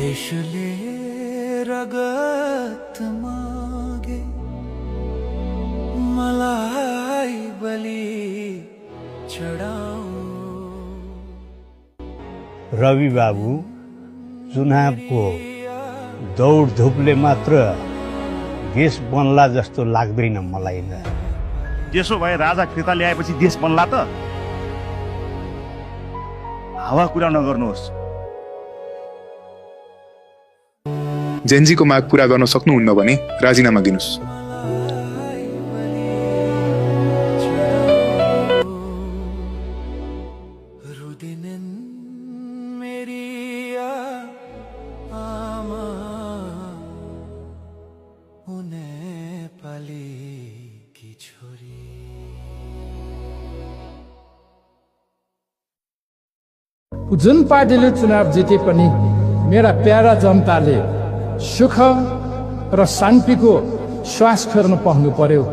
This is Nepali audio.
देशले रगत मागे मलाई बलि चढाऊ। रवि बाबु, चुनावको दौडधुपले मात्र देश बन्ला जस्तो लाग्दैन मलाई त। त्यसो भए राजा फिर्ता ल्याएपछि देश बन्ला त? हावा कुरा नगर्नुहोस्। जेनजीको माग पूरा गर्न सक्नुहुन्न भने राजीनामा दिनुस्। जुन पार्टीले चुनाव जिते पनि मेरा प्यारा जनताले सुख र शान्तिको श्वास फेर्न पाउनु पर्यो।